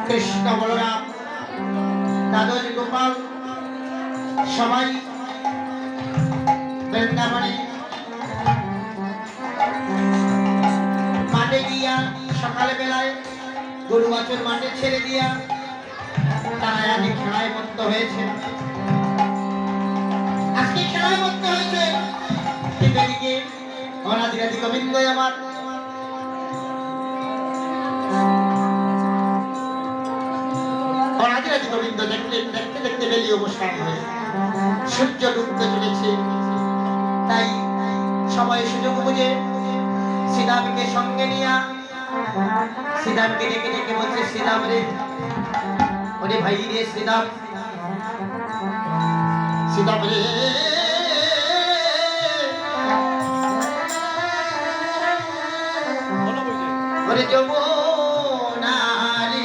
কৃষ্ণ বলরাম দ্বাদশ গোপাল সবাই বৃন্দাবনে মাঠে গিয়া সকাল বেলায় গরু বাছুর মাঠে ছেড়ে দিয়া তারা আজকে খেলায় মত্ত হয়েছে। আজকে খেলায় মত্ত হয়েছে, কিন্তু এদিকে অনাদিরাদি গোবিন্দ আমার অনাদিরাদি গোবিন্দ দেখতে দেখতে দেখতে বেরিয়ে অবসান হয়ে সূর্য ডুবতে চলেছে। তাই সময় সুযোগ বুঝে শ্রীরামকে সঙ্গে নিয়ে শ্রীরামকে ডেকে ডেকে বলছে, শ্রীরাম রে, ওরে ভাই রে শ্রীরাম, শ্রীরাম রে, ওরে যমুনা রে,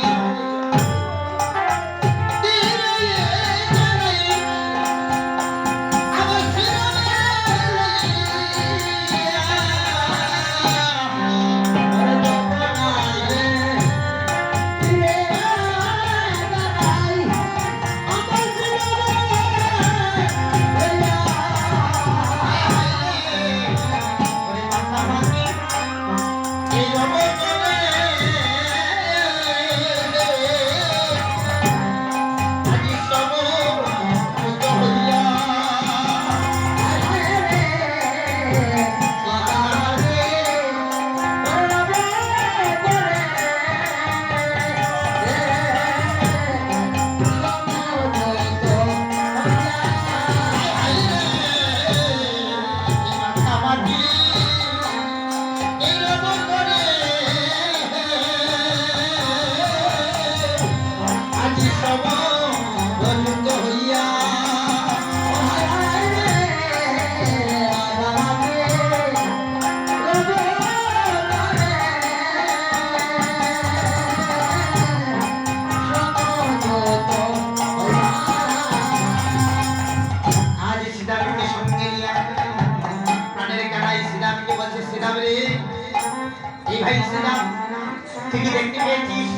দেখতে পেয়েছিস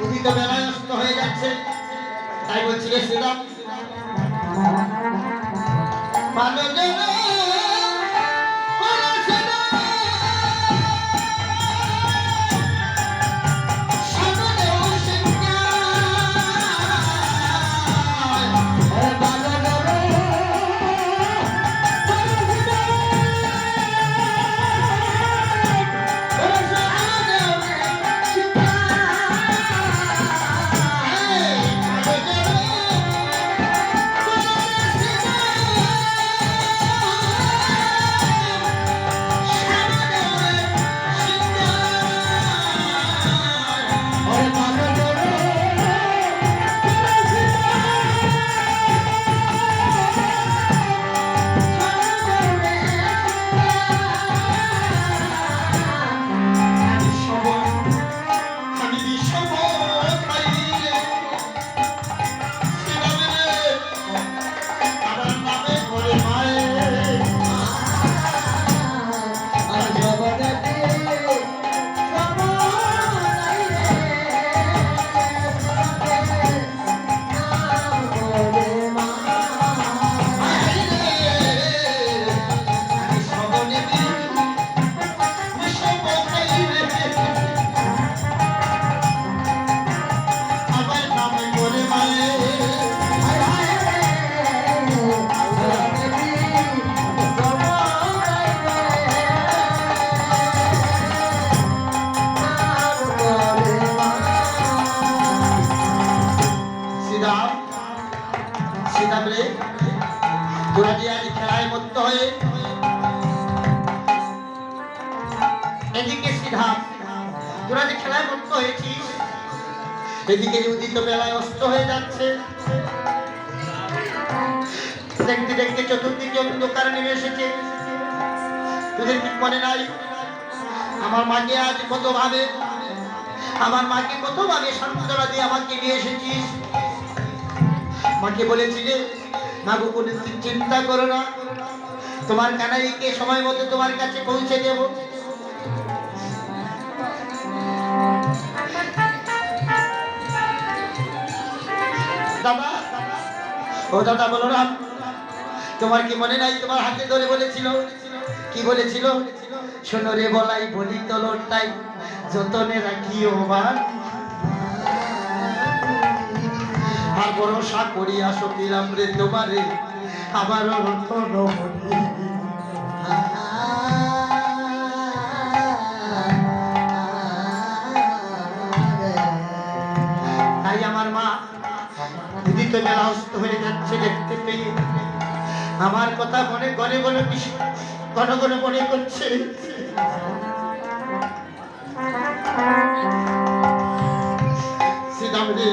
উদিত বেলায় অস্ত হয়ে যাচ্ছে, তাই বলছি রে শ্রীরাম, ভালো খেলায় মত্ত হয়ে এদিকে শ্রীধাম, তোরা যে খেলায় মত্ত হয়েছিস, এদিকে উদিত বেলায় অস্ত হয়ে যাচ্ছে। দেখতে দেখতে চতুর্দিকে অন্ধকার নেমে এসেছে। তোদের কি মনে নাই আমার মাকে আজ কত ভাবে, আমার মাকে কত ভাবে সান্ত্বনা দিয়ে আমাকে নিয়ে এসেছিস। মাকে বলেছিলে, মা গো কোনো চিন্তা করো না, তোমার কানাইকে সময় মতো তোমার কাছে পৌঁছে দেব। দাদা, ও দাদা বলরাম, তোমার কি মনে নাই তোমার হাতে ধরে বলেছিল, কি বলেছিল? শোনো রে বলাই বলি তলটাই যতনে রাখিও মান, আর ভরসা করিয়া সকিলাম রে তোমারে আমার রতন মনি। তাই আমার মা দিদি তো মেলা অস্ত হয়ে যাচ্ছে দেখতে পেয়ে আমার কথা মনে গনে গনে ঘন ঘন মনে করছে। শ্রীরাম রে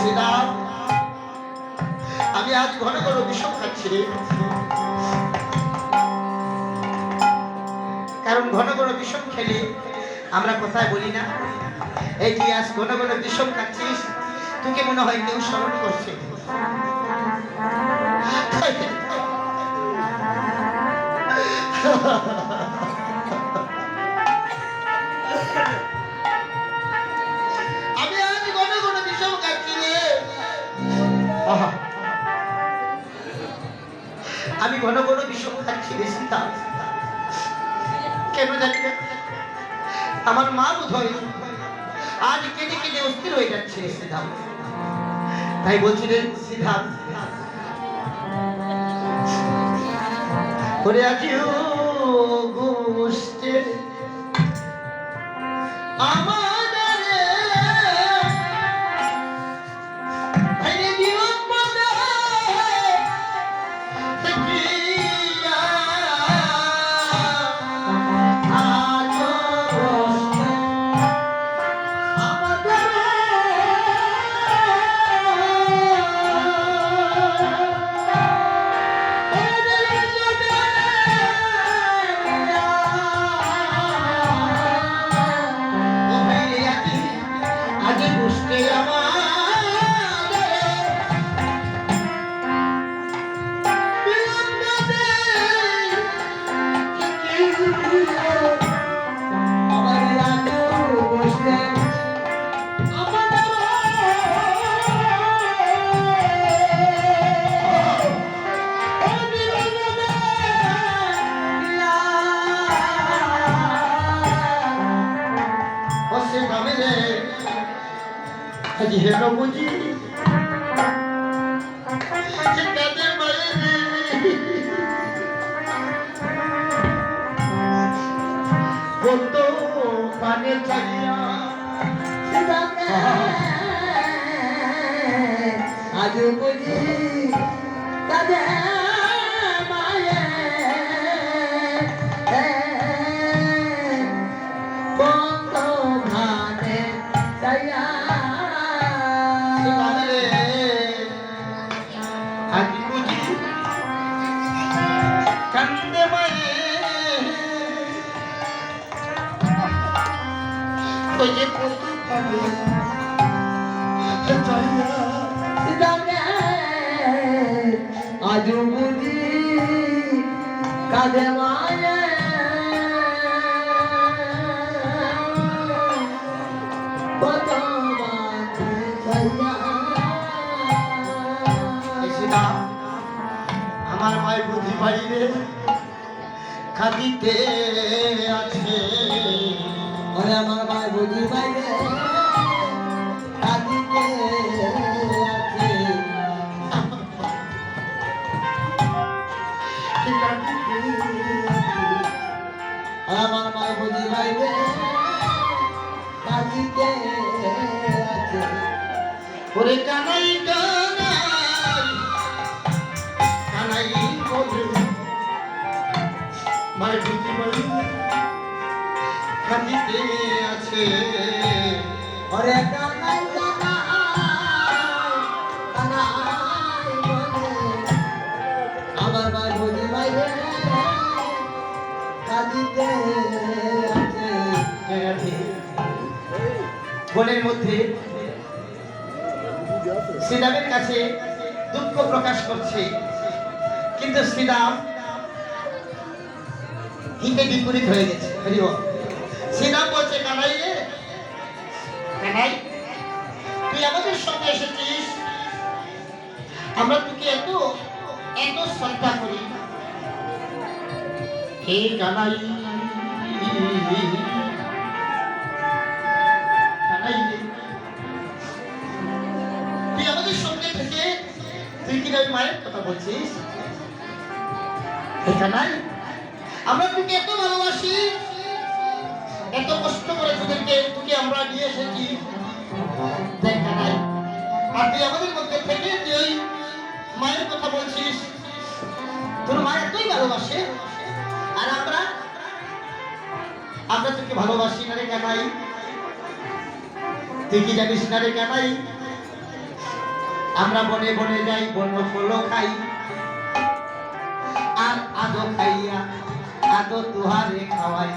শ্রীরাম, আমি আজ ঘন ঘন বিষম খাচ্ছি রে, কারণ ঘন ঘন বিষম খেলে আমরা কোথায় বলি না, এই তুই আজ ঘন ঘন বিষম খাচ্ছিস, তোকে মনে হয় কেউ স্মরণ করছে। আমি আজ ঘন ঘন বিষম খাচ্ছি রে, আমি ঘন ঘন বিষম খাচ্ছি রে সীতা, কেন জানি না আমার মা বোধ হয় আজ কেঁদে কেঁদে অস্থির হয়ে যাচ্ছে সিদ্ধার্থ। তাই বলছি রে সিদ্ধার্থ, ওরে আজিও গোষ্ঠে আমাদের ভাইরে জীবন পদে দেখিয়া আজি হেন বুঝি কাদের মায়েরে কত পানে চাইয়া আজ বুঝি কাদের মায়ে কত ভানে চাইয়া কান্দে মায়ে ওই যে আজ বুঝি কাঁদে মায়ে কত আমার মায়ের বুদ্ধি বাইরে খাদিতে আছে, ওরে আমার মায়ের বুদ্ধি বাইরে খাদিতে আছে, আমার মায়ের বুদ্ধি বাইরে খাদিতে আছে, ওরে কানাই কানাই মায়ের বুদ্ধি বাইরে খাদিতে আছে, ওরে কানাই আমার মায়ের বুদ্ধি বাইরে খাদিতে আছে। বনের মধ্যে শ্রীরামের কাছে দুঃখ প্রকাশ করছে, কিন্তু শ্রীরাম হিতে বিপরীত হয়ে গেছে। হরি বল। শ্রীরাম বলছে, কানাই রে কানাই, তুই আমাদের সঙ্গে এসেছিস, আমরা তোকে এত এত শ্রদ্ধা করি। হে কানাই, কানাই রে, তুই আমাদের সঙ্গে থেকে তুই কিনা ওই মায়ের কথা বলছিস? হে কানাই, আমরা তোকে এত ভালোবাসি, এত কষ্ট করে তোকে আমরা নিয়ে এসেছি। দেখ কানাই, আর তুই আমাদের মধ্যে থেকে তুই ওই মায়ের কথা বলছিস। তোর মা এতই ভালোবাসে, আর আমরা তোকে ভালোবাসি না রে কানাই। তুই কি জানিস না রে কানাই, আমরা বনে বনে যাই, বন্য ফল খাই, আর আদো খাইয়া আদো তুহারে খাওয়াই।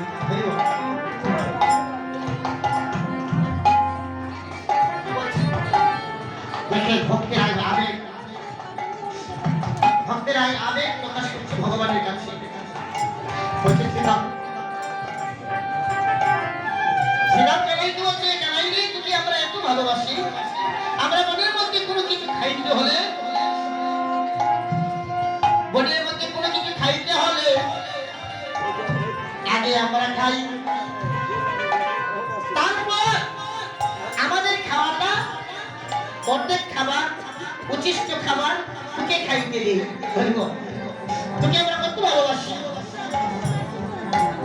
ভক্তের আবেগ প্রকাশ করছে ভগবানের কাছে। শ্রীরাম কানাইকে বলছে, কানাই রে, তোকে আমরা এত ভালোবাসি, আমরা মনের মধ্যে কোনো কিছু খাইতে হলে, বনের মধ্যে কোনো কিছু খাইতে হলে আগে আমরা খাই, তারপর আমাদের খাওয়াটা অর্ধেক খাবার, উচ্ছিষ্ট খাবার তোকে খাইতে দিই। তোকে আমরা কত ভালোবাসি।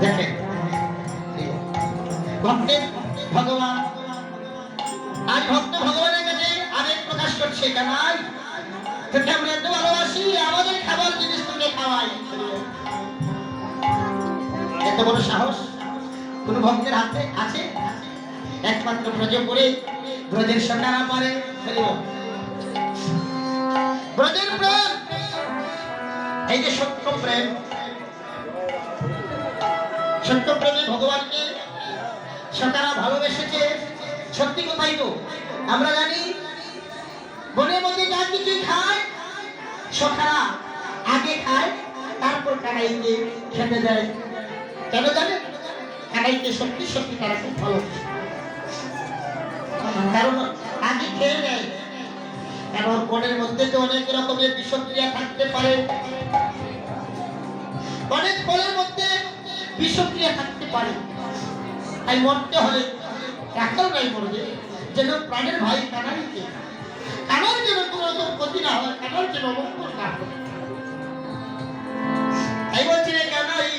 দেখেন, ভক্তের ভগবান, আজ ভক্ত ভগবানের কাছে আবেগ প্রকাশ করছে, কানাই তোকে আমরা এত ভালোবাসি, আমাদের খাবার জিনিস তোকে খাওয়াই। এত বড় সাহস কোন ভক্তের হাতে আছে? একমাত্র ব্রজ করে, ব্রজের সন্তানা পারে। ব্রজের প্রেম, এই যে সত্য প্রেম, সত্য প্রেমে ভগবানকে সন্তানা ভালোবেসেছে। সত্যি কথাই তো আমরা জানি, বনের মধ্যে যা কিছু খায় সখারা আগে খায়, তারপর কানাইকে খেতে দেয়। কেন জানে? কানাইকে সত্যি সত্যি তারা খুব ভালোবাসে, কারণ আগে খেয়ে নেয়। কারণ বনের মধ্যে তো অনেক রকমের বিষক্রিয়া থাকতে পারে, অনেক ফলের মধ্যে বিষক্রিয়া থাকতে পারে। তাই মরতে হলে ডাক্তার নাই মরবে, যেন প্রাণের ভাই কানাইকে, কানার যেন কোনো রকম ক্ষতি না হয়, কানার যেন অমঙ্গল না হয়। তাই বলছি রে কানাই,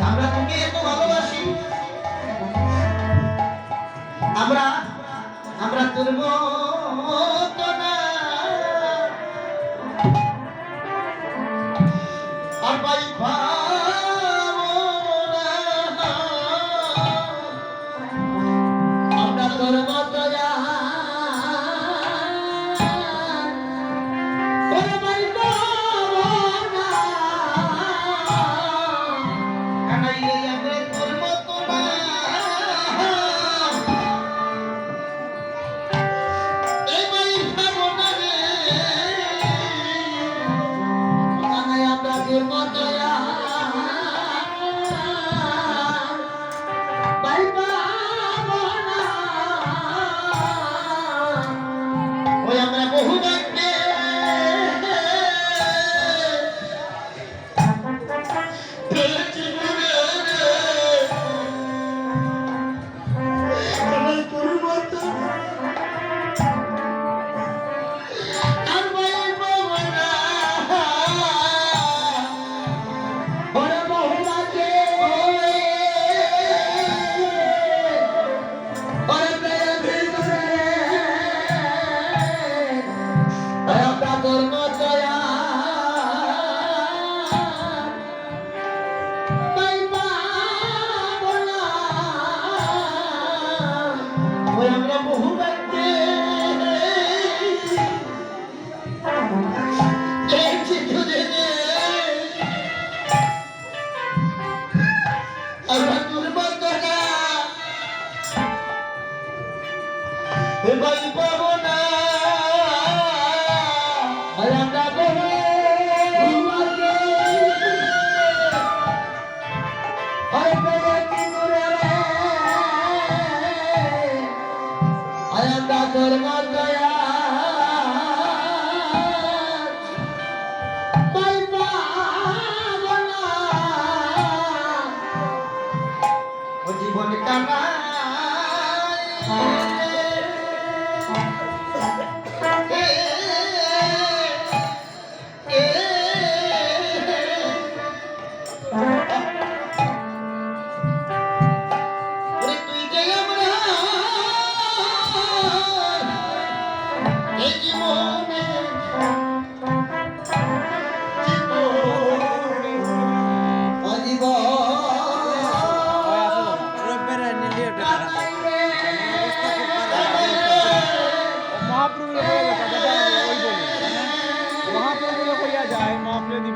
আমরা তোকে এত ভালোবাসি, আমরা তোর মতো না, আর ভাই আমরা তোর মতো না,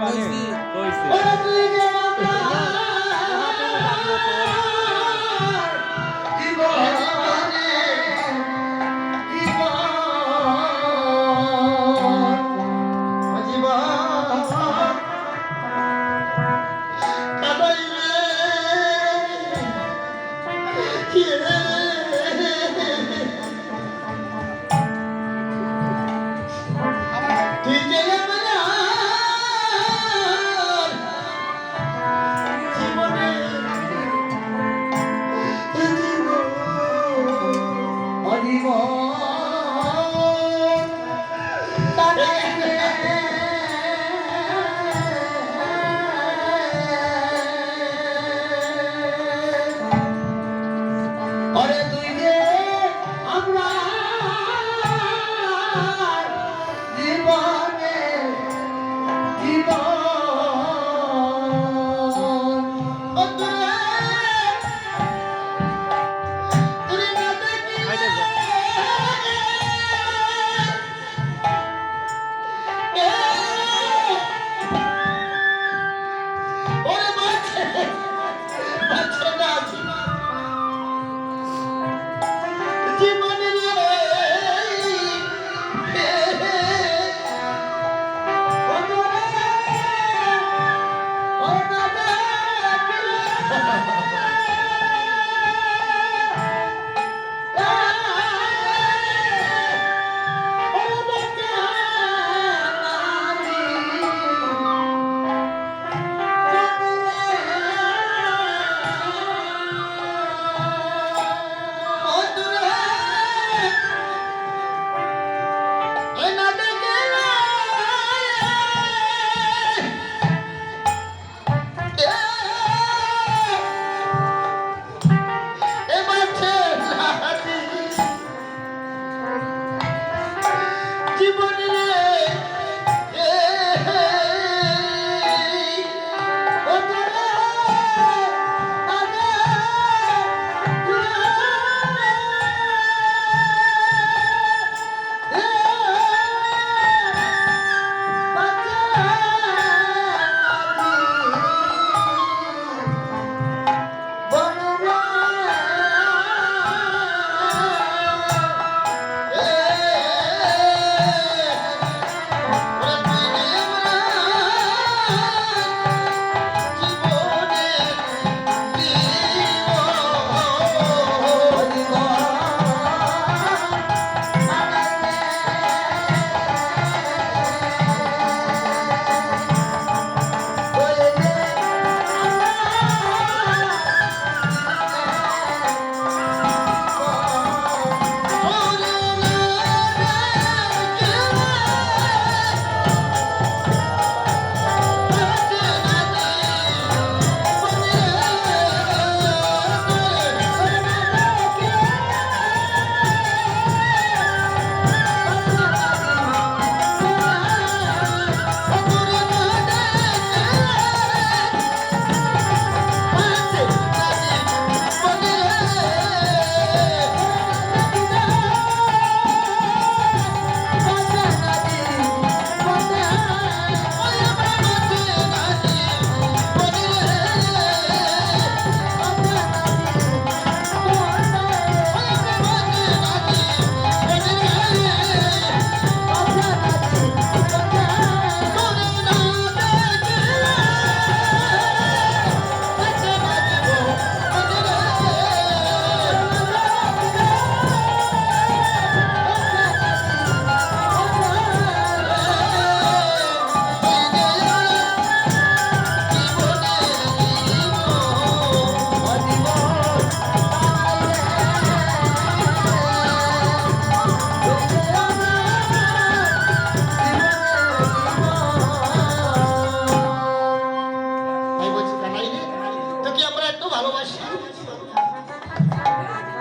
কইছি ওরে তুই যে আমার জীবনে ওরে তুই যে আমরা জীবনে জীবন ও তুই না দেখিলে ওরে বাঁচে বাঁচে না জীবনে রে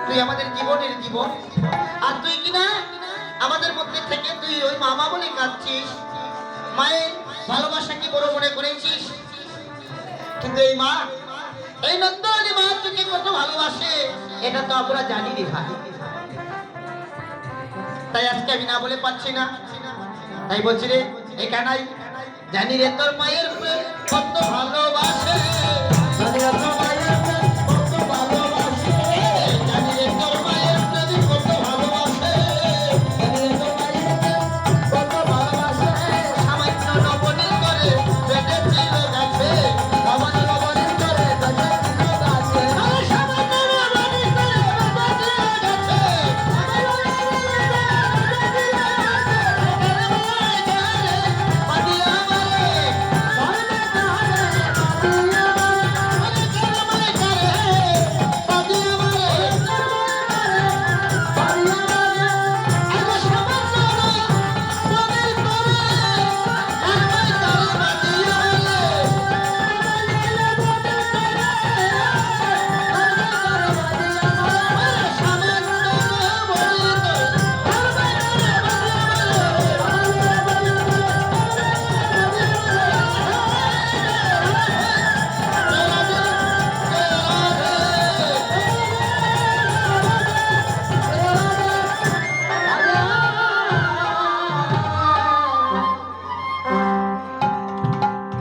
তুই আমাদের জীবনের জীবন, আর তুই কিনা আমাদের মধ্যে থেকে তুই ওই মামা বলে কাঁদছিস, মায়ের ভালোবাসা কি বড় মনে করেছিস? কিন্তু এই মা, এই নন্দনী মা তোকে কত ভালোবাসে এটা তো আমরা জানি রে ভাই। তাই আজকে আমি না বলে পাচ্ছি না, তাই বলছি রে এই কানাই জানি রে তোর মায়ের প্রেম কত ভালোবাসে, জানি রে তোর মায়ের প্রেম কত ভালোবাসে, জানি রে তোর মায়ের প্রেম কত ভালোবাসে, জানি রে তোর মায়ের প্রেম কত ভালোবাসে। সামান্য লবণের করে পেটে ছিল গাছে, সামান্য লবণের করে পেটে ছিল গাছে, সামান্য লবণের করে পেটে ছিল গাছে।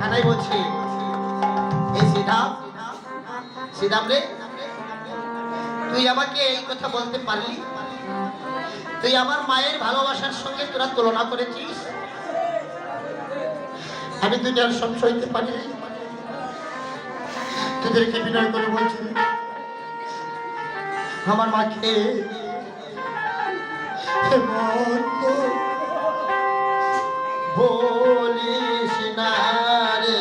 কানাই বলছি, এই শ্রীরাম রে, তুই আমাকে এই কথা বলতে পারলি? তুই আমার মায়ের ভালোবাসার সঙ্গে তোরা তুলনা করেছিস। আমি দুনিয়ার সব সইতে পারি, তোদেরকে বিনয় করে বলছি, আমার মাকে বলিস না রে,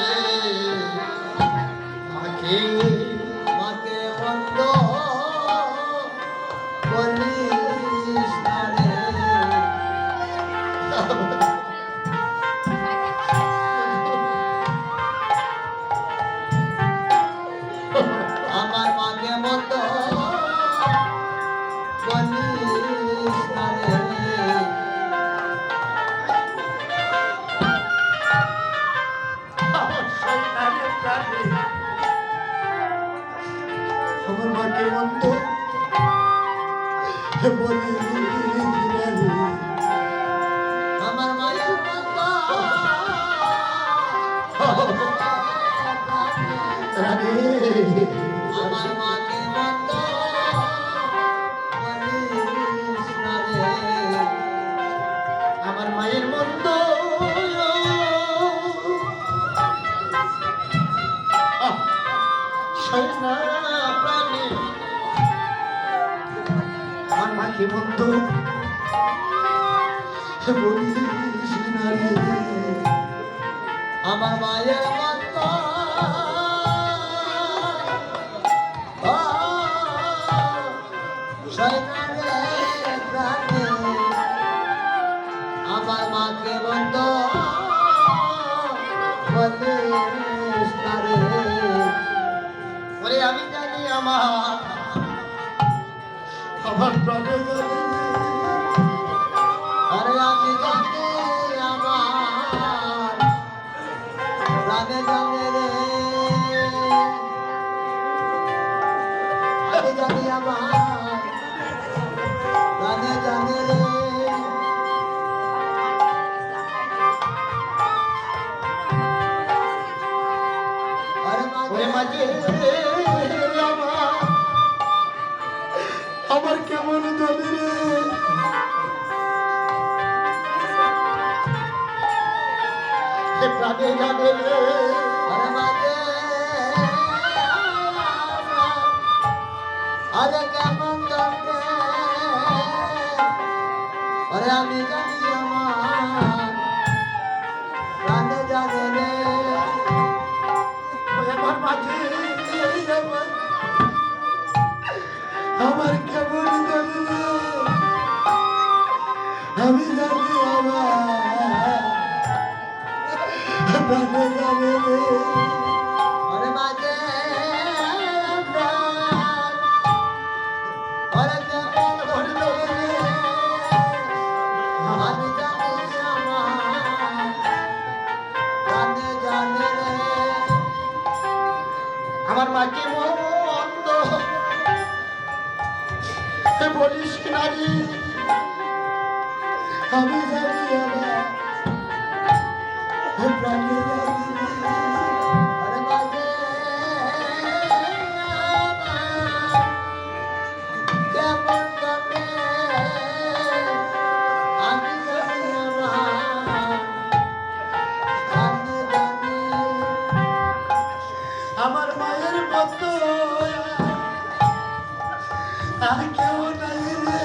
মাকে মাকে মন্দ বলিস না রে। আমার মাকে মন্দ বলিস না রে। আমার মাকে মন্দ বলিস না রে। আমার মায়ের মন্দ রাধে, আমার মাকে মন্দ বলিস না রে। আমার মায়ের মন্দ সয় না প্রাণে, আমার মাকে মন্দ বলিস না রে। আমার মায়ের মন্দ সয় না রে প্রাণে, আমার মাকে মন্দ বলিস না রে। ওরে আমি জানি আমার প্রাণে জানি, আরে আমি জানি আমার প্রাণে জানে রে, আমি জানি আমার প্রাণে জানে রে। ওরে মাঝে আমার কেমন জানি রে, প্রাণে জানে রে। আরে মাঝে আরে কেমন জানে, আরে আমি জানি আমার প্রাণে জানে রে। আমার মাঝে আমার কেমন জানি রে, আমি জানি আমার প্রাণে জানে রে। আরে মাঝে আরে কেমন ধরলো রে, আমি জানি আমার প্রাণে জানে রে। আমার মাকে মন্দ বলিস নারী, আমি জানি আমার আমার মায়ের মতো আর কেউ নাই রে,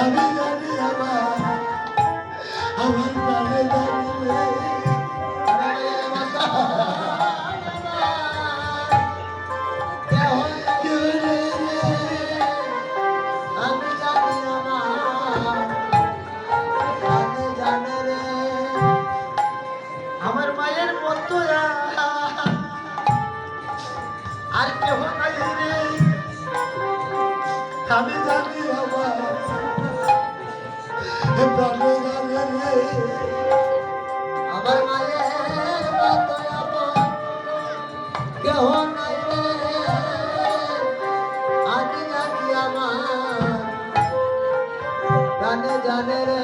আমি জানি আমার প্রাণে জানি রে, কেউ নেই রে, আমি জানি আমার প্রাণে জানে রে, আমার মায়ের মতো আর কেহ নাই রে, আমি জানি আমার প্রাণে জানে রে, আমার মায়ের মতো আপন কেহ নাই রে, আমি জানি আমার প্রাণে জানে রে।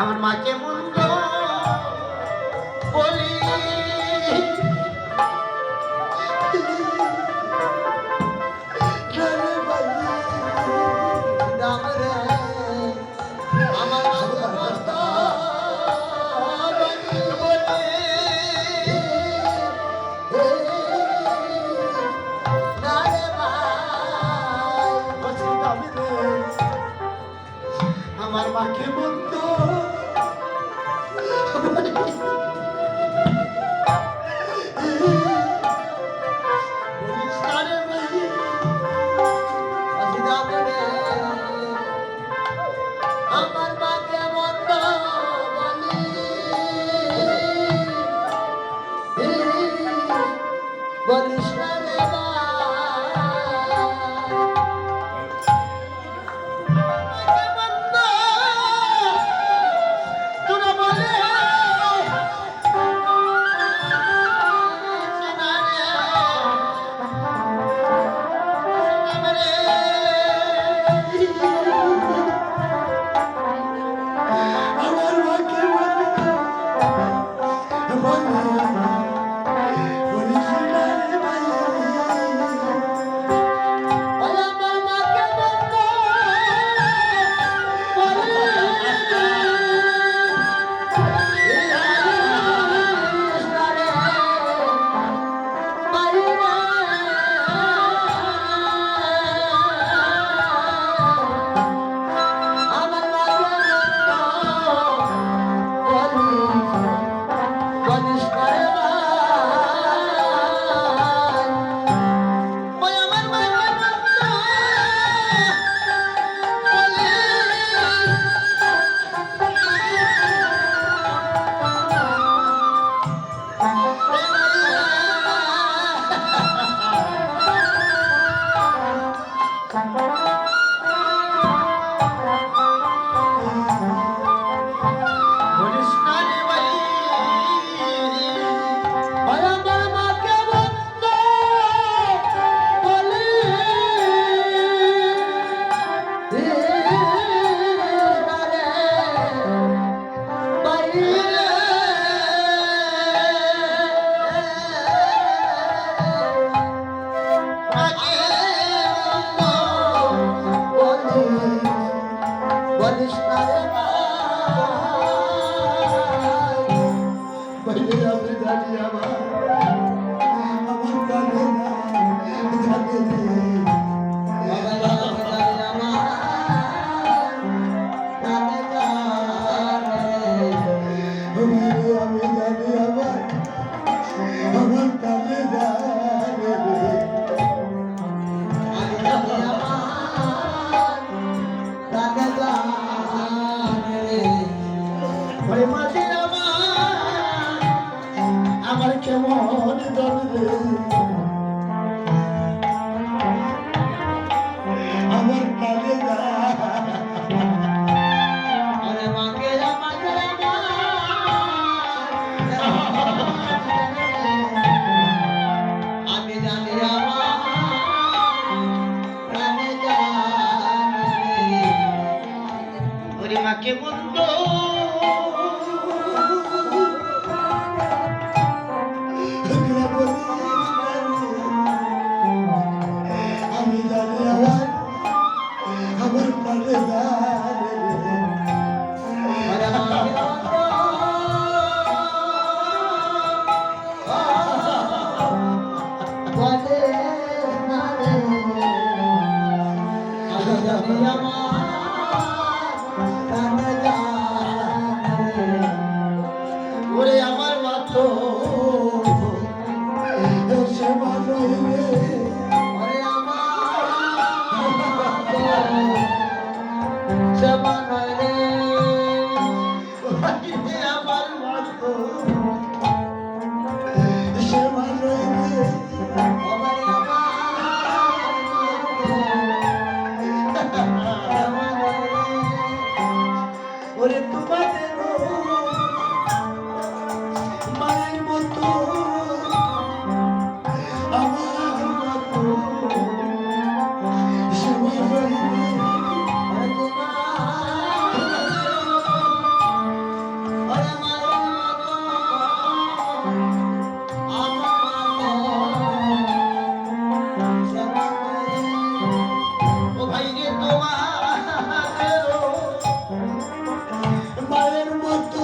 আমার মাকে মন্দ বলি দাম রে, আমার মাকে মন্দ বলি না রে ভাই, আমি রে আমার মাকে বন্ধ আমার মাকে মন্দ বলি বলিস না রে আমার মাকে বলিস না রে ভাই, আমার মাকে মন্দ বলিস না রে ভাই, আমার মাকে মন্দ বলি বলিস না রে বলে আমি জানি আমার প্রাণে জানে রে, আমি জানি আমার প্রাণে জানে রে, আমার কেমন জানবে আমার প্রাণে আমি জানি আমার প্রাণে জানে ওরে মাকে বন্ধ বাহিরে আমার মা তো সে ভালো ওরে তোমাদের মায়ের মতো আমার মতো সে ও ভাই রে তোমার মায়ের মতো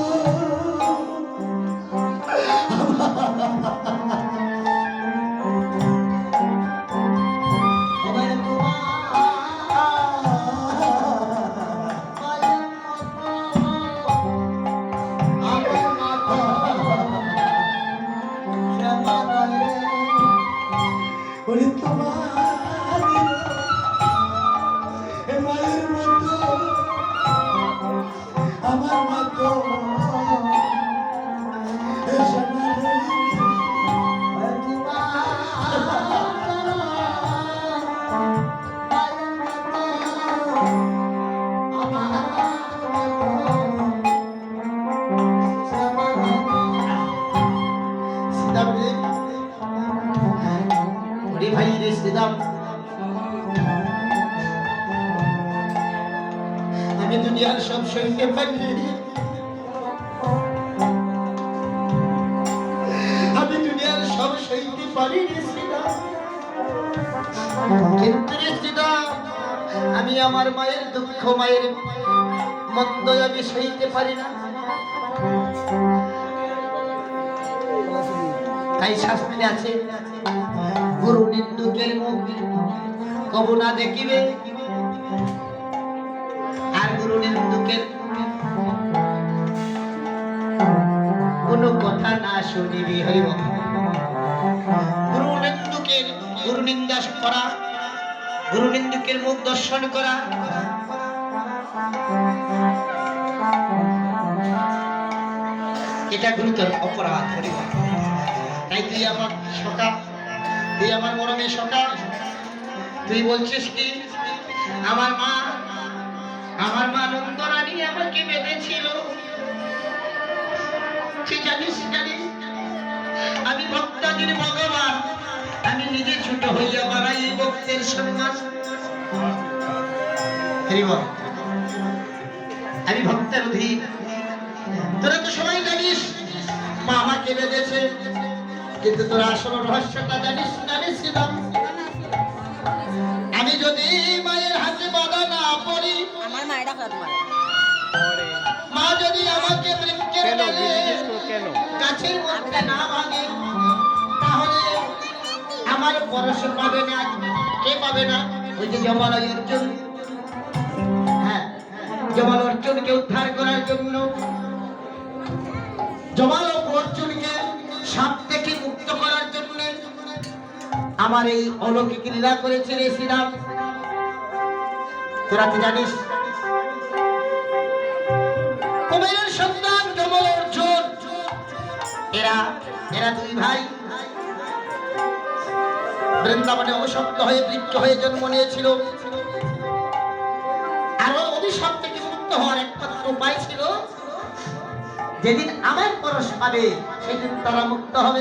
ওরে তোমাদের মায়ের মতো আমার মতো শ্রীদাম রে ওরে ভাই রে শ্রীদাম আমি দুনিয়ার সব সইতে পারি আমি দুনিয়ার সব সইতে পারি রে শ্রীদাম কিন্তু রে শ্রীদাম আমি আমার মায়ের দুঃখ মায়ের মন্দ আমি সইতে পারি না তাই শাস্ত্রে আছে গুরু নিন্দুকের মুখ কবু না দেখিবে আর গুরু নিন্দুকের কোনো কথা না শুনিবি হইব গুরু নিন্দা করা গুরু নিন্দুকের মুখ দর্শন করা এটা গুরুতর অপরাধ হইব তাই তুই আমার সখা তুই আমার মরমে সখা তুই বলছিস কি আমার মা নন্দরানী আমাকে বেঁধেছিল তুই জানিস আমি ভক্তাদির ভগবান আমি নিজে ছোট হইয়া বাড়াই ভক্তের সম্মান আমি ভক্তের অধীন তোরা তো সবাই জানিস মা আমাকে বেঁধেছে কিন্তু তোরা আসল রহস্যটা জানিস না আমি যদি মায়ের হাতে বাধা না পড়ি আমার মায়ের ডাকা তোমার মা যদি আমাকে বৃক্ষের ডালে গাছের মধ্যে না ভাঙে তাহলে আমার পরশ পাবে না কে পাবে না ওই যে জমাল অর্জুন হ্যাঁ জমাল অর্জুনকে উদ্ধার করার জন্য জমাল অর্জুনকে সাপ থেকে মুক্ত করার জন্য আমার এই অলৌকিক লীলা করেছে রে শ্রীরাম তোরা কি জানিস কুবেরের সন্তান জমাল অর্জুন এরা দুই ভাই বৃন্দাবনে অভিশপ্ত হয়ে বৃক্ষ হয়ে জন্ম নিয়েছিল আরো অভিশাপ থেকে মুক্ত হওয়ার একমাত্র উপায় ছিল যেদিন আমার পরশ পাবে সেদিন তারা মুক্ত হবে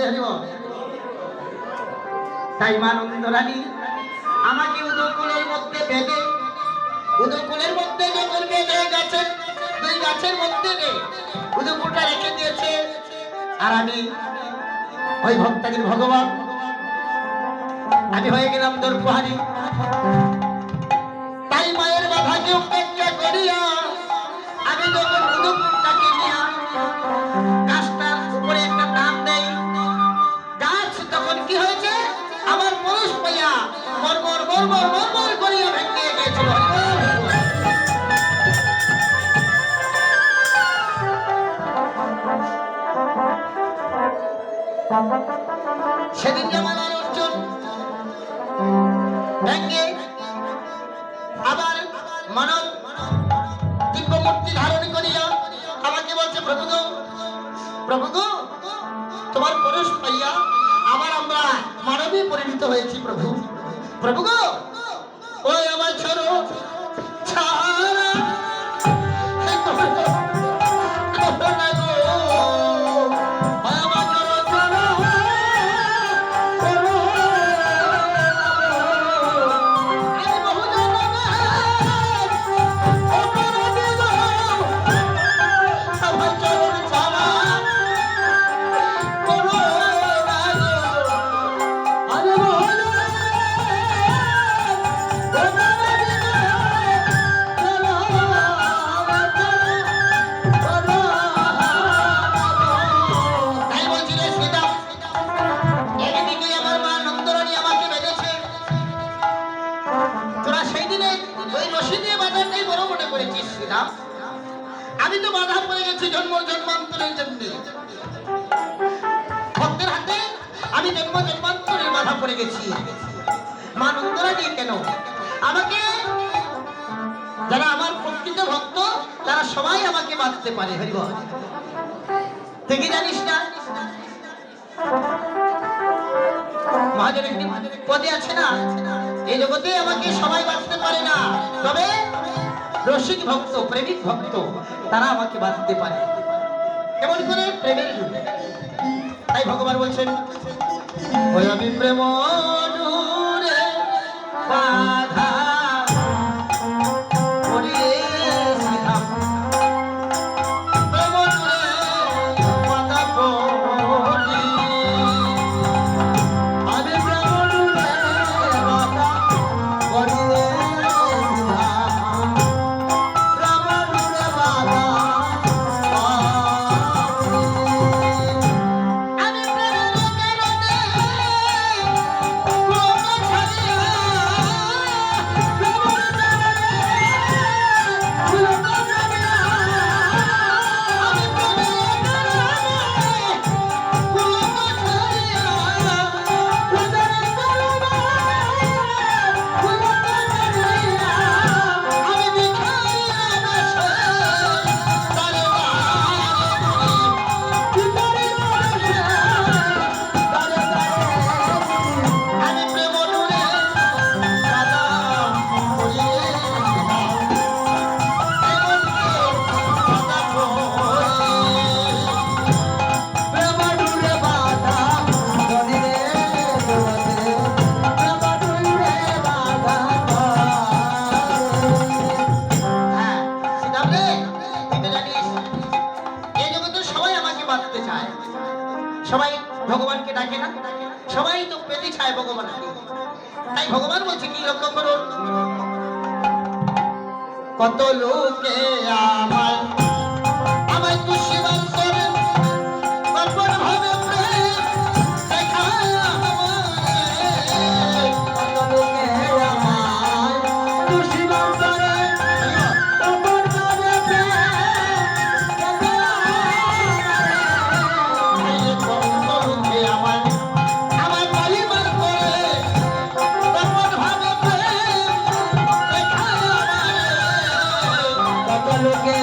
তাই মা নন্দরানী আমাকে উদয়কুলের মধ্যে বেঁধে উদয়কুলের মধ্যে যখন বেঁধে গাছের দুই গাছের মধ্যে উদয়কুলটা রেখে দিয়েছে আর আমি ওই ভক্তাদির ভগবান আমি হয়ে গেলাম দর্পহারি তাই মায়ের বাধাকে উপেক্ষা করিয়া আমি যখন উদয়কুলটাকে নিয়ে গাছটার উপরে একটা টান দেই গাছ তখন কি হয়েছে আমার পরশ পাইয়া মরমর মরমর মরমর করিয়া ভেঙে গিয়েছিল সেদিন জমাল অর্জুন ভেঙে আবার মানব দিব্য মূর্তি ধারণ করিয়া আমাকে বলছে প্রভু প্রভু গো, তোমার পরশ পাইয়া আমরা মানবী পরিণত হয়েছি প্রভু। প্রভু গো, ওই আমার ছোড়ো ছাড়া করোনা গো, ওই আমার ছোড়ো ছাড়া করোনা গো। আমি বহু জন্মের অপরাধী গো, আমার চরণ ছাড়া করোনা গো। আমি বহু তাই বলছি রে সীতা, একদিকে আমার মা নন্দরানী আমাকে বেঁধেছে, তোরা সেই দিনে ওই রশি দিয়ে বাঁধাটাই বড় মনে করেছিস সীতা। আমি তো বাধা পড়ে গেছি জন্ম জন্মান্তরের জন্য, ভক্তের হাতে আমি জন্ম জন্মান্তরের বাধা পড়ে গেছি। মা নন্দরানী কেন আমাকে, যারা আমার প্রকৃত ভক্ত তারা সবাই আমাকে বাঁধতে পারে। হরিবল, তুই কি জানিস না মহাজন একটি পদে আছে না, এই জগতে আমাকে সবাই বাঁধতে পারে না, তবে রসিক ভক্ত প্রেমিক ভক্ত তারা আমাকে বাঁধতে পারে। কেমন করে? প্রেমের যুগে। তাই ভগবান বলছেন, ওই আমি প্রেম ডোরে বাঁধা পড়েছিলাম, প্রেম ডোরে বাঁধা পড়ি, আমি প্রেম ডোরে বাঁধা পড়েছিলাম, প্রেম ডোরে বাঁধা আমি প্রেমের কারণে সবাই ভগবানকে ডাকে না, সবাই তো পেতে চায় ভগবানকে। তাই ভগবান বলছে কি, লক্ষ্য করুন, কত লোকে আমায় আমায় দুঃসীমান করে কল্পন ভাবে প্রেম দেখায় আমায়, কত লোকে আমায় দুঃসীমান করে কল্পন ভাবে প্রেম লোকে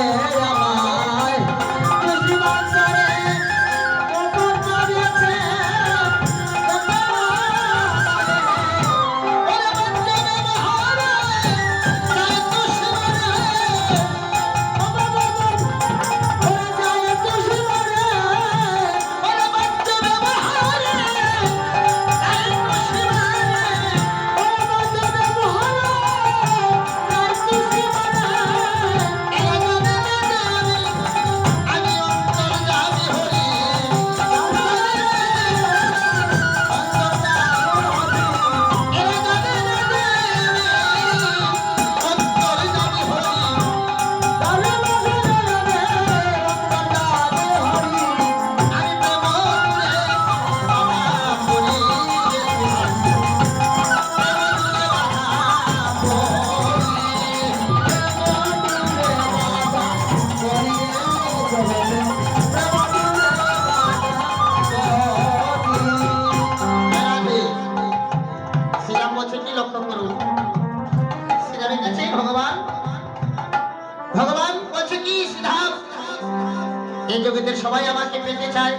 গোবিন্দের সবাই আমাকে পেতে চায়,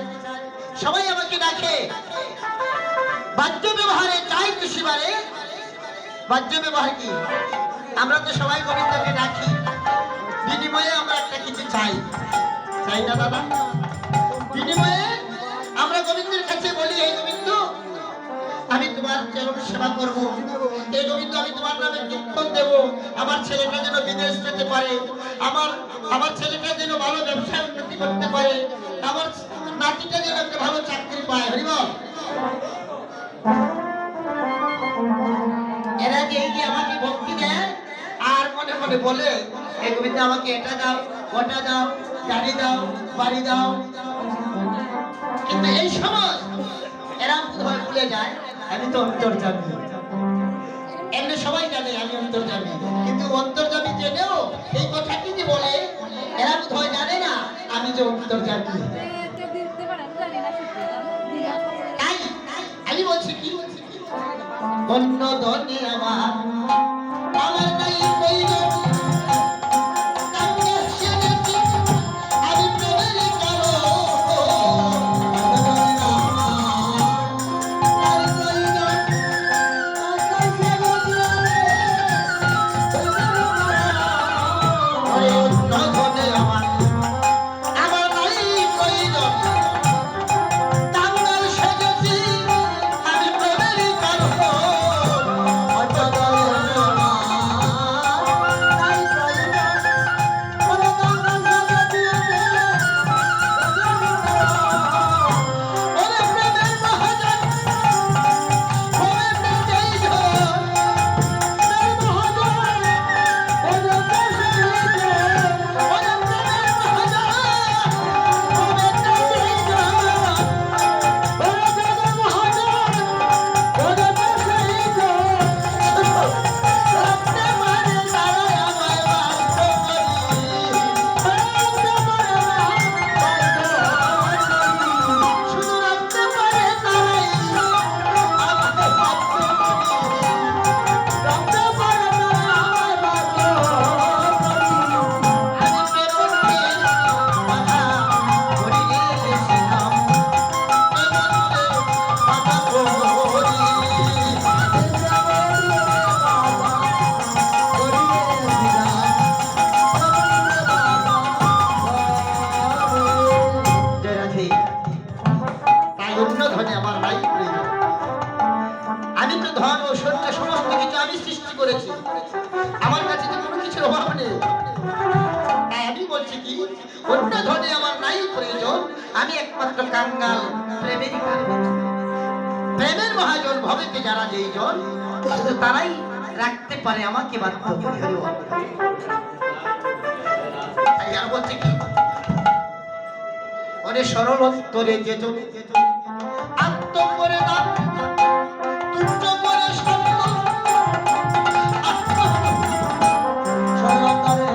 সবাই আমাকে ডাকে। বাহ্য ব্যবহারে চাই খুশিবারে, বাহ্য ব্যবহার কি? আমরা তো সবাই গোবিন্দকে ডাকি, বিনিময়ে আমরা একটা কিছু চাই, চাই না দাদা? বিনিময়ে আমরা গোবিন্দের কাছে বলি, হে গোবিন্দ, আমি তোমার চরণ সেবা করব, হে গোবিন্দ, আমি তোমার নামে কীর্তন দেব, আমার ছেলেটা যেন বিদেশ যেতে পারে, আমার ছেলেটা যেন ভালো ব্যবসায় উন্নতি করতে পারে, আমার নাতিটা যেন একটা ভালো চাকরি পায়। হরি বল। এরা যে এই যে আমাকে ভক্তি দেয় আর মনে মনে বলে, হে গোবিন্দ, আমাকে এটা দাও, ওটা দাও, গাড়ি দাও, বাড়ি দাও, কিন্তু এই সময় এরা বোধহয় ভুলে যায় আমি তো অন্তর্যামী। এমনি সবাই জানে আমি অন্তর্যামী, কিন্তু অন্তর্যামী জেনেও এই কথাটি যে বলে, এরা বোধহয় জানে না আমি যে অন্তর্যামী। তাই আমি বলছি কি, অন্য ধনে আমার আমার নাই প্রয়োজন, আমি প্রেমের আমি একমাত্র কাঙ্গাল প্রেমেরই কারণ। প্রেমের মহাজন ভবেতে যারা যেই জন, শুধু তারাই রাখতে পারে আমাকে বাধ্য করে। হরি বল। তাই আর বলছে কি, ওরে সরল অন্তরে যে জন আত্ম করে না তুচ্ছ করে সত্য, সরল করে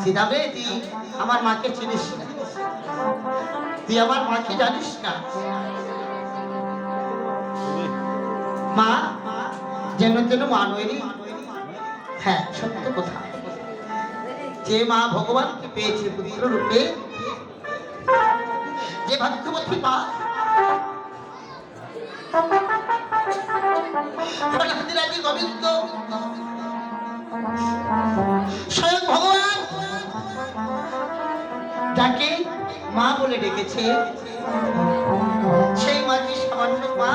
সীতা মেয়ে, তুই আমার মাকে চিনিস না, তুই আমার মাকে জানিস না। মা যেন যেন মা নয়নি। হ্যাঁ, সত্য কথা, যে মা ভগবানকে পেয়েছে পুত্র রূপে, যে ভাগ্যবতী মা, প্রহ্লাদি গোবিন্দ স্বয়ং ভগবান যাকে মা বলে ডেকেছে, সেই মাটি সামান্য মা,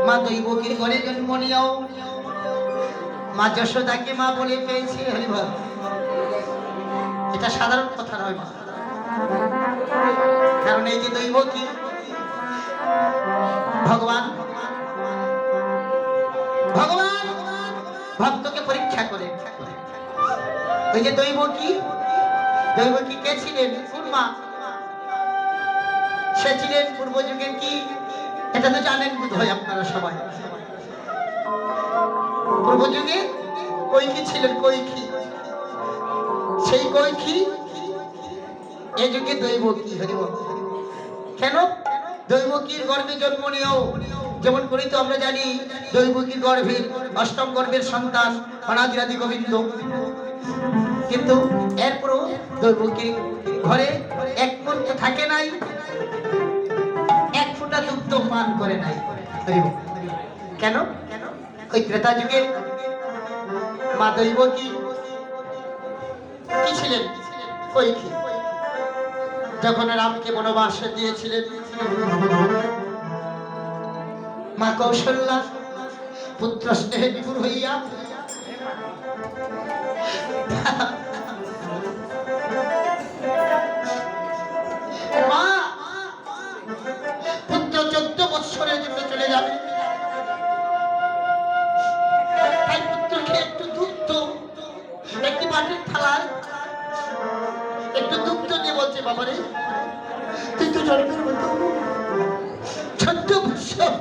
মা দৈবকীর ঘরে জন্ম নিয়েও মা যশোদাকে মা বলে পেয়েছে। হরিবল, এটা সাধারণ কথা নয় মা, কারণ এই যে দৈবকী ভগবান, ভগবান ভক্তকে পরীক্ষা করে। ওই যে দৈবকী, দৈবকী কে ছিলেন? মা, সে ছিলেন পূর্ব যুগের কি, এটা তো জানেন বোধ হয় আপনারা সবাই। পূর্ব যুগে কৈকি ছিলেন, কৈকি, সেই কৈকি এ যুগে দৈবকী। হরিবল, কেন? দৈবকীর গর্ভে জন্ম নিয়েও, যেমন করি তো আমরা জানি দৈবকীর গর্ভের অষ্টম গর্ভের সন্তান অনাদিরাদি গোবিন্দ, কিন্তু এরপরও দৈবকীর ঘরে এক মুহূর্ত থাকে নাই, এক ফোঁটা দুগ্ধ পান করে নাই। কেন? ওই ত্রেতা যুগে মা দৈবকী কি ছিলেন? কৈকি। যখন রামকে বনবাসে দিয়েছিলেন, মা কৌশল্যা পুত্র স্নেহে বিপুল হইয়া মা পুত্র 14 বৎসরের জন্য চলে যাবে, তাই পুত্রকে একটু দুগ্ধ, একটি মাটির থালায় একটু দুগ্ধ দিয়ে বলছে, বাবারে তুই তো জন্মের মতো 14 বৎসর,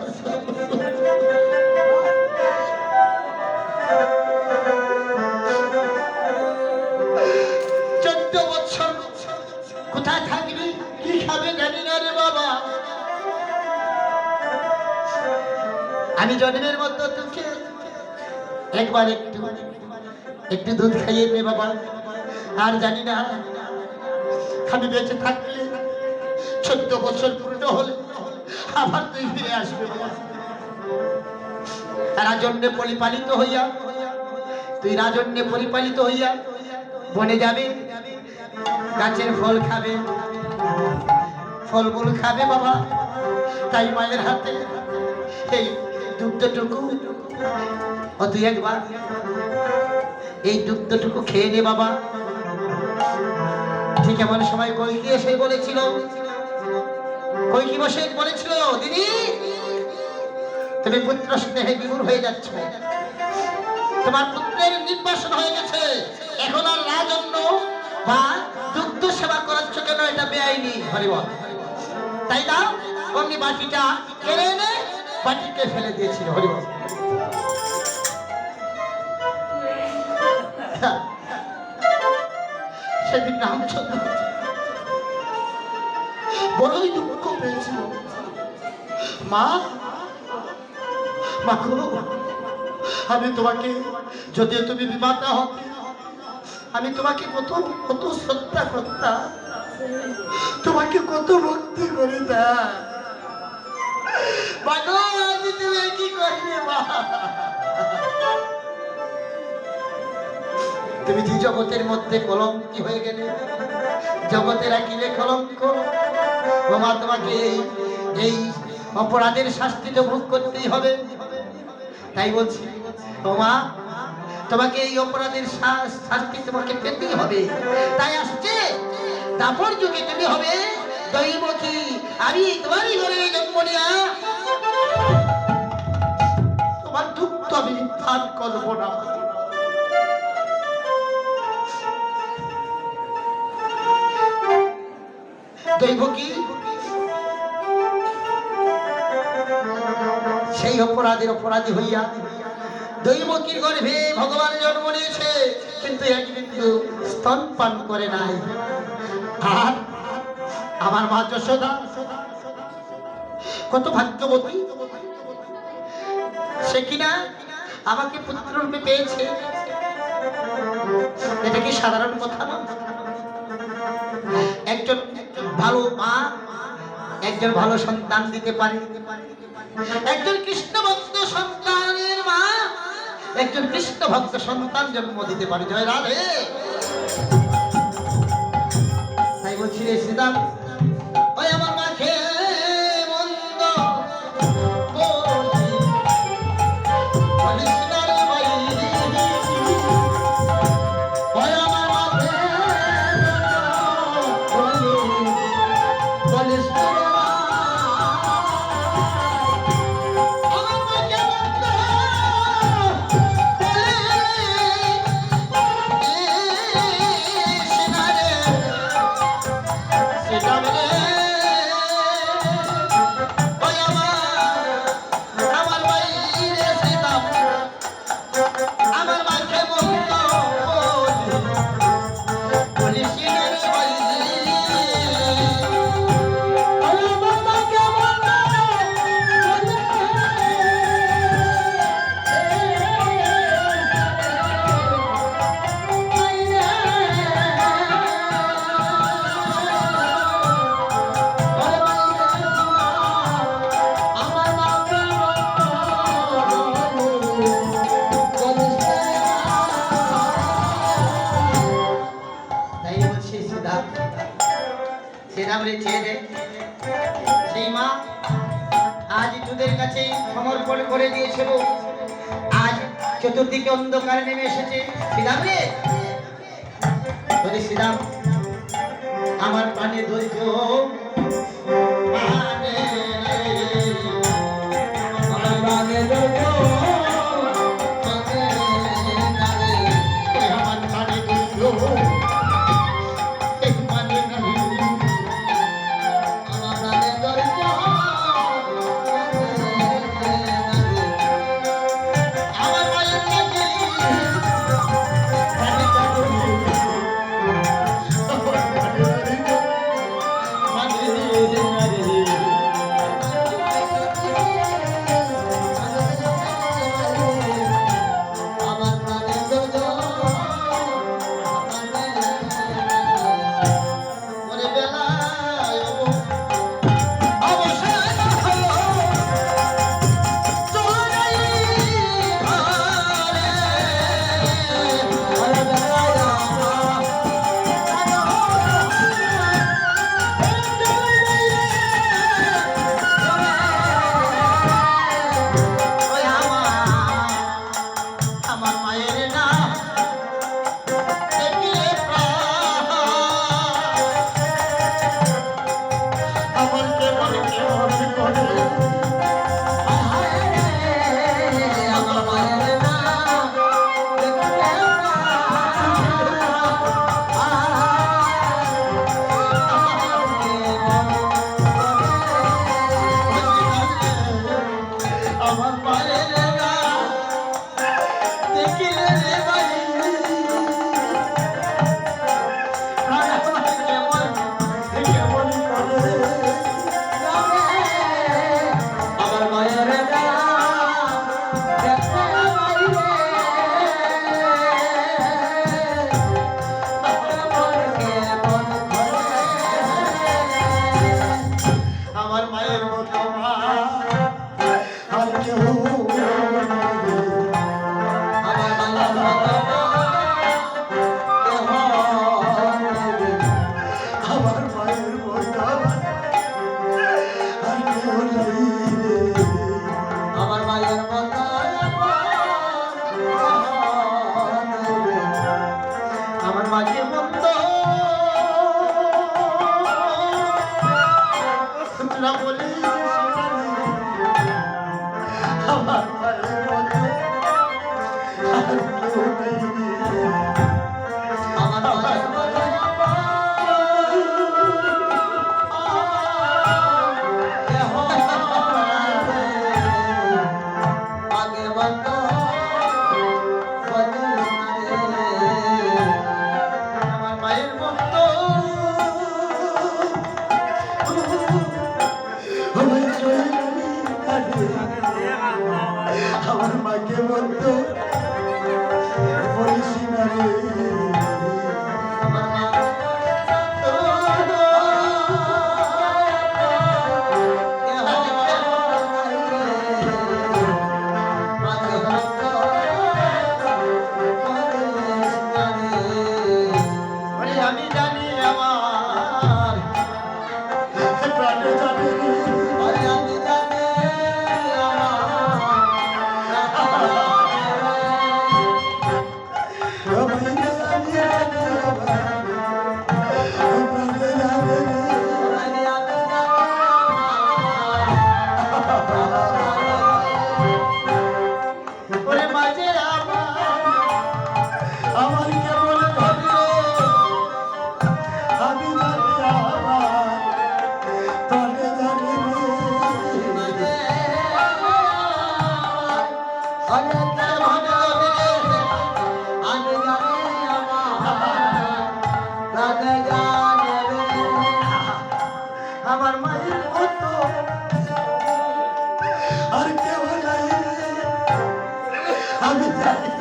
14 বৎসর কোথায় থাকবি, কি খাবে জানি না রে বাবা, আমি জন্মের মতো তোকে একবার একটু একটু দুধ খাইয়ে নে বাবা, আর জানি না আমি বেঁচে থাকলে 14 বছর পূর্ণ হলে আবার তুই ফিরে আসবে বাবা। রাজন্যে পরিপালিত হইয়া, তুই রাজন্যে পরিপালিত হইয়া বনে যাবে, গাছের ফল খাবে, ফলমূল খাবে বাবা। তাই মায়ের হাতে এই দুগ্ধটুকু, ও তুই একবার এই দুগ্ধটুকু খেয়ে নে বাবা। ঠিক এমন সময় কৈকি এসে বলেছিল, কৈকি বসে বলেছিল, দিদি তুমি পুত্র স্নেহে বিমূঢ় হয়ে যাচ্ছ, তোমার পুত্রের নির্বাসন হয়ে গেছে, এখন আর রাজন্য বা দুগ্ধ সেবা করাচ্ছ কেন? এটা বেআইনি। হরিবল, তাই না? অমনি বাটিটা কেড়ে এনে বাটিকে ফেলে দিয়েছিল। হরিবল, সেদিন রামচন্দ্র বড়ই দুঃখ পেয়েছিল। মা, মা গো, আমি তোমাকে, যদিও তুমি বিমাতা হতে, আমি তোমাকে কত কত শ্রদ্ধা করতাম, তোমাকে কত ভক্তি করিতাম। মা গো, আমি তুমি কি করবে মা? তুমি যে জগতের মধ্যে কলঙ্কি হয়ে গেলে, জগতের আকিলে কলঙ্ক। মা, তোমাকে এই অপরাধের শাস্তি তো ভোগ করতেই হবে। তাই বলছি তোমা, তোমাকে এই অপরাধের শাস্তি তোমাকে পেতেই হবে। তাই আসছে দাপর যুগে তুমি হবে দৈবকী। আমি তোমারই ঘরে জন্ম নিয়া তোমার দুঃখ আমি পান করব না। দৈবকী সেই অপরাধের অপরাধী হইয়া দৈবকীর গর্ভে ভগবান জন্ম নিয়েছে, কিন্তু এক বিন্দু স্তন পান করে নাই। আর আমার মা যশোদা কত ভাগ্যবতী, সে কিনা আমাকে পুত্র রূপে পেয়েছে। এটা কি সাধারণ কথা না? একজন ভালো মা একজন ভালো সন্তান দিতে পারে। একজন কৃষ্ণ ভক্ত সন্তানের মা একজন কৃষ্ণ ভক্ত সন্তান জন্ম দিতে পারে। জয় রাধে। তাই বলছি রে শ্রীরাম, ওই আমার মাকে মন্দ বলিস না রে ভাই, ওই আমার মাকে বলিস না রে ভাই, আমার মাকে মন্দ বলিস না রে শ্রীরাম রে। ওই আমার ভাই রে শ্রীরাম, আমার মাকে মন্দ বলিস না রে ভাই, ওই আমার মাকে মন্দ আমার মাকে তাই বলছি শ্রীরাম, শ্রীরাম রে ছেড়ে দে। সেই মা আজ তোদের কাছে সমর্পণ করে দিয়েছিল। আজ চতুর্দিকে অন্ধকার নেমে এসেছে। শ্রীরাম রে, বলি শ্রীরাম, আমার প্রাণে ধৈর্য প্রাণে আমার প্রাণে ধৈর্য আমার প্রাণে ধৈর্য মানে নাই, আমার প্রাণে ধৈর্য আমার মায়ের লাগে প্রাণে আমার মায়ের না দেখিলে প্রাণ, আমার কেমন কেমন করে আমার মায়ের না দেখিলে আমার মায়ের না দেখিলে রে ভাই, কেমন কেমন করে আমার মায়ের না আমার মায়ের মতো মা আর কেউ আমার মায়ের মতো মা আমার মায়ের মতো আর কেউ নেই, আমার মায়ের মতো আমার মাকে মন্দ না বলি আমার মায়ের মতো আর কেউ নেই, আমার মায়ের মতো আগে বন্ধ আমার কেমন ভাবলো আমি জানি আমার তবে জানি রে। আমার মায়ের মতো আর কেউ নাই রে। আমি জানি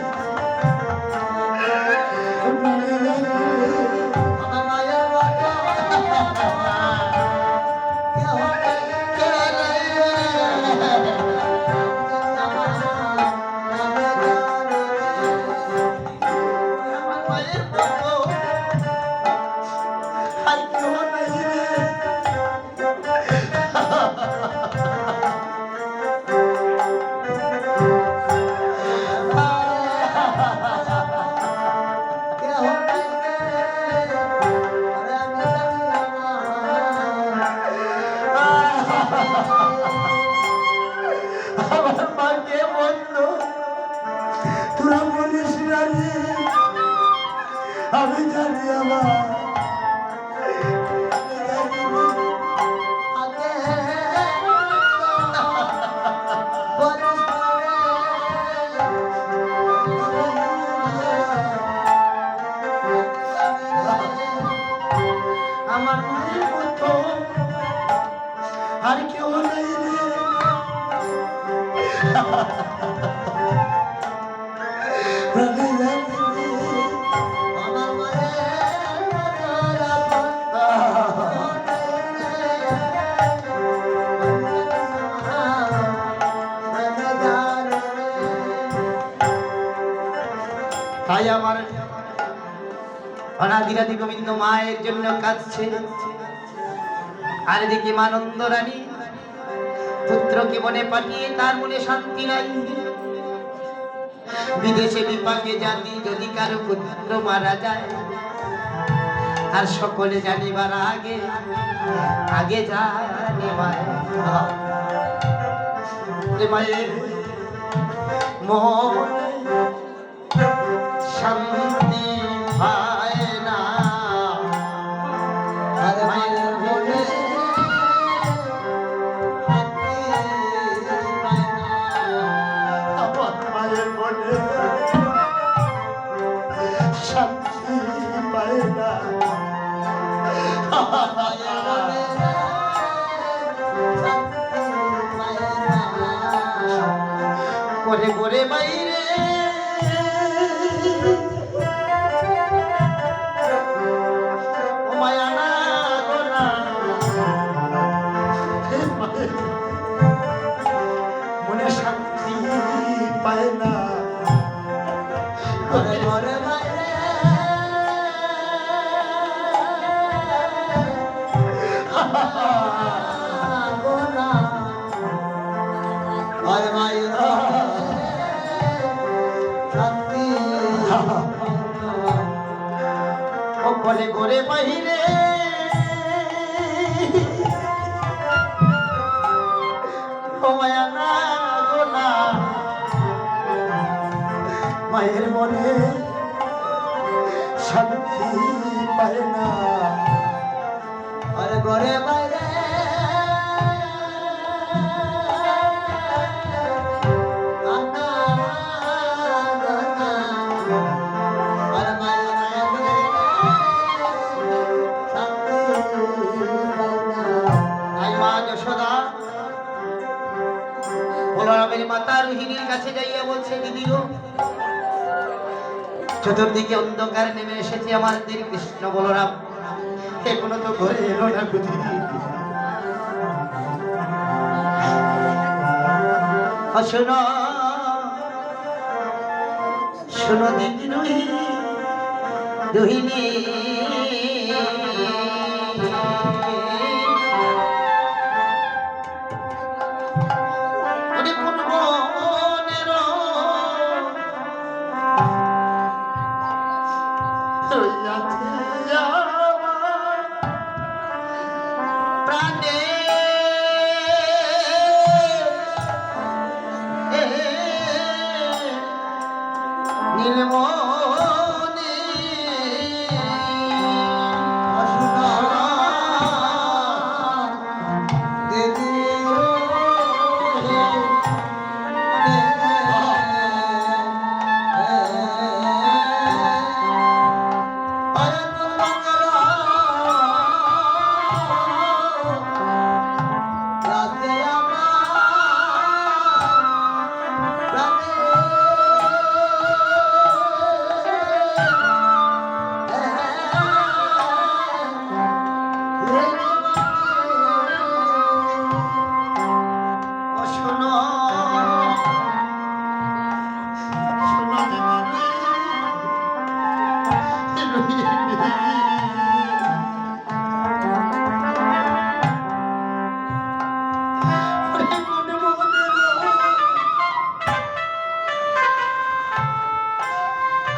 আমি জানি রে। আমার মায়ের মতো কেউ নাই রে। আমার মায়ের মতো আর কেউ নাই রে। আমার মাকে বললো তোরা বলিস না রে। আমি জানি আমার আমার মায়ের মতো আর কেউ নাই রে। আমি জানি রে। আমার তাই আমার অনাদিরাদি গোবিন্দ মায়ের জন্য কাঁদছে। আর এদিকে মানন্দ রানী পুত্রকে বনে পাঠিয়ে তার মনে শান্তি নাই। বিদেশে বিপাকে জাতি যদি কারো পুত্র মারা যায় আর সকলে জানিবার আগে আগে জানে মায়ের মন শান্তি পায় না। আর মায়ের মনে আমার মায়ের মনে শান্তি পায় না। করে করে বাইরে ও মায়া না গো না। মনে শান্তি পায় না। করে করে বাইরে গো না। আর মায়ের শান্তি ও করে করে বাহিরে ও মায়া না গো না। মায়ের মনে শান্তি পায় না। আর ঘরে বাইরে আনা গো না। আর মায়ের মনে শান্তি পায় না। তাই মা যশোদা বলরামের মাতা রোহিণীর কাছে যাইয়া বলছে, দিদি গো, চতুর্দিকে অন্ধকার নেমে এসেছে, আমাদের কৃষ্ণ বলরাম এখনো তো ঘরে এলো না বুঝি। শোনো শোনো দিদি রোহিণী, ওরে কোন বনের প্রাণে নীলমণি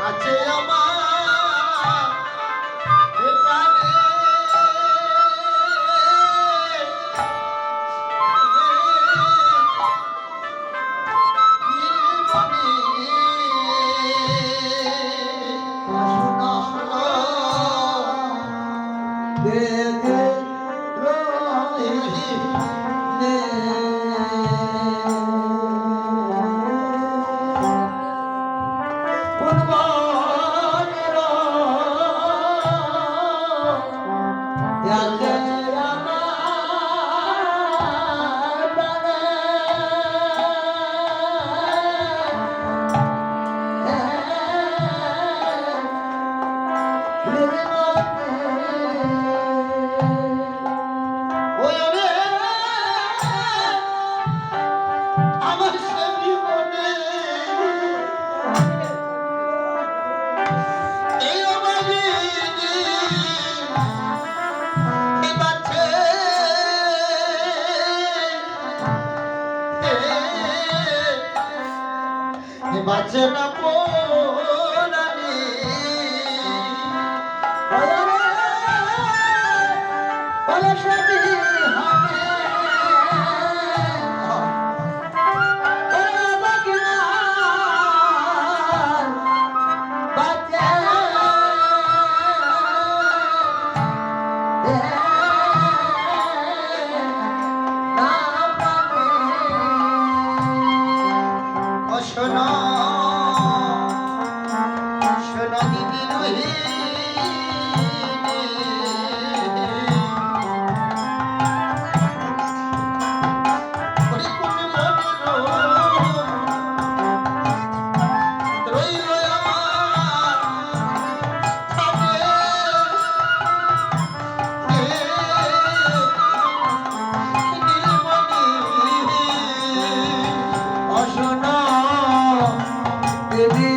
আছে আমার এ প্রাণে দেখে ওই ওরে আমার সে জীবনে এই অবাধি এ বাঁচে এ বাঁচে না পোরানি ও শোনো শোনো দিদি রোহিণী ওরে কোন মনের রইল আমার থাকে অশোনা দেবী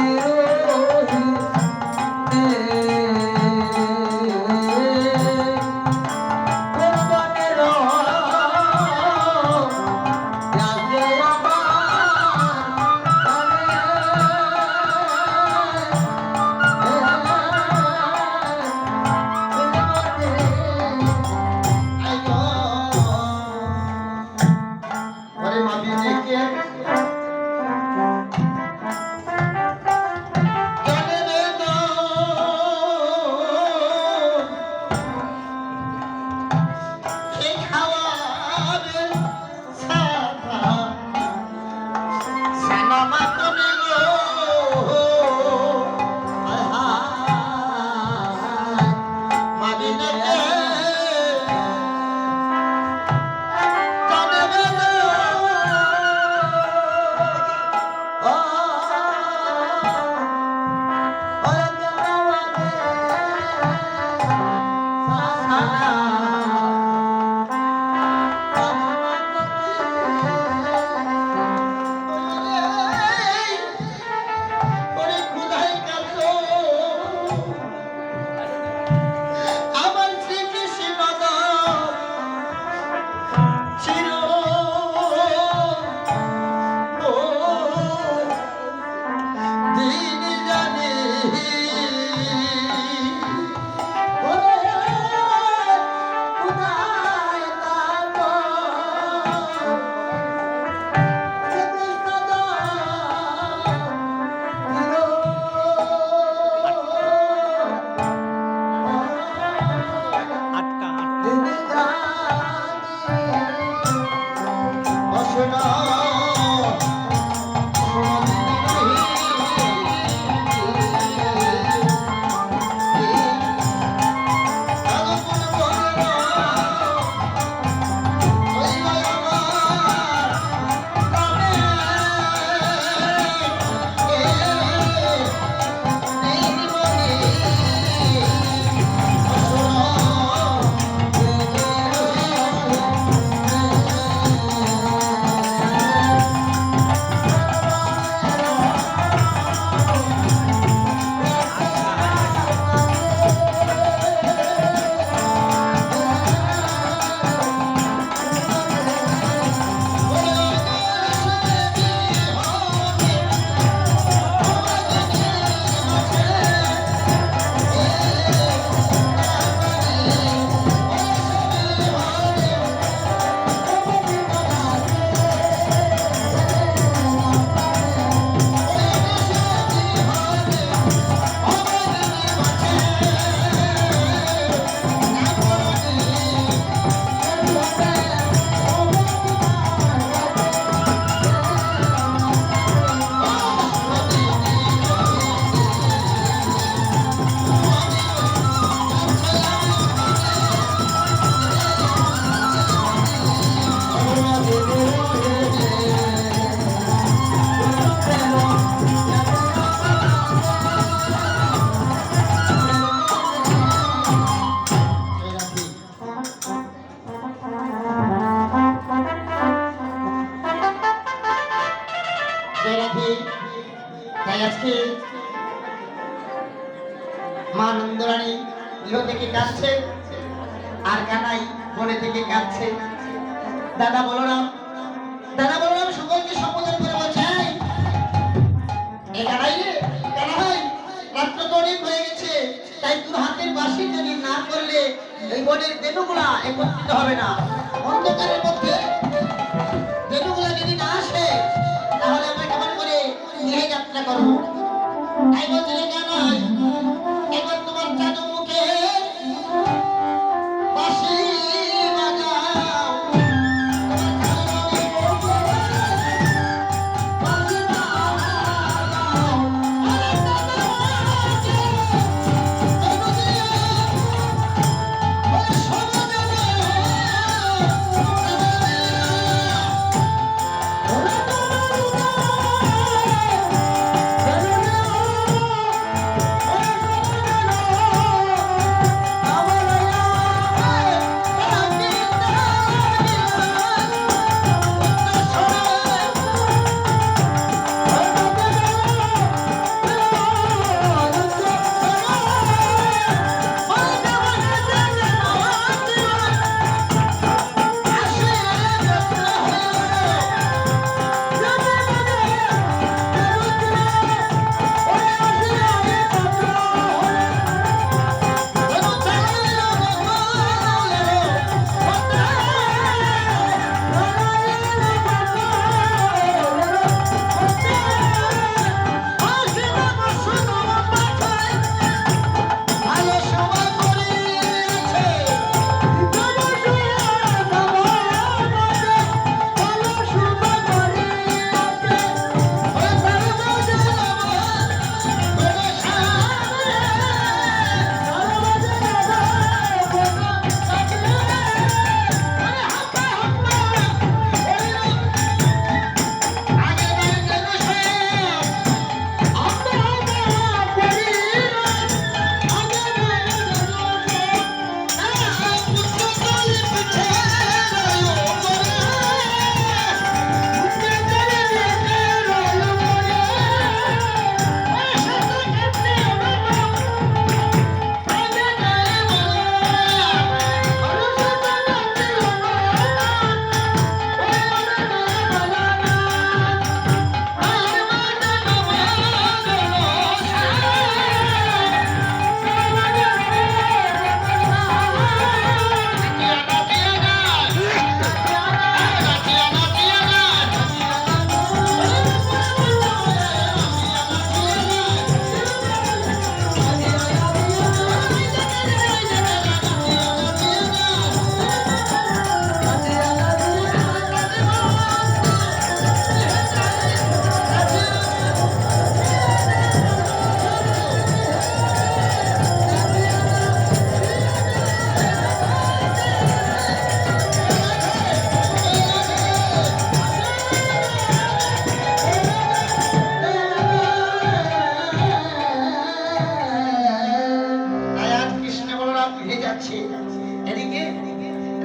মা নন্দরানী গৃহ থেকে কাঁদছে আর কানাই বনে থেকে কাঁদছে। দাদা বলরাম সকলকে সম্বোধন করে বলছে, এই কানাই রে, কানাই, রাত্র তো অনেক হয়ে গেছে, তাই তোর হাতের বাঁশি যদি না করলে এই বনের বেনুগুলা একত্রিত হবে না। অন্ধকারের মধ্যে বেনুগুলা যদি না আসে তাহলে আমরা কেমন করে গৃহে যাত্রা করবো? তাই বলছে, রে কানাই, এবার তোমার চাদু মুখে বাঁশি বাজাও।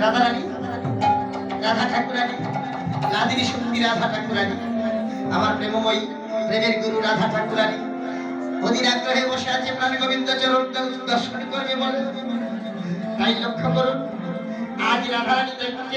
রাধারানী, রাধা ঠাকুরানী, লাদিনী সুন্দরী রাধা ঠাকুরানী, আমার প্রেমময়ী প্রেমের গুরু রাধা ঠাকুরানী অধীর আগ্রহে বসে আছে প্রাণ গোবিন্দ চরণ দর্শন করবে বলে। তাই লক্ষ্য করুন, আজ রাধারানী দেখতে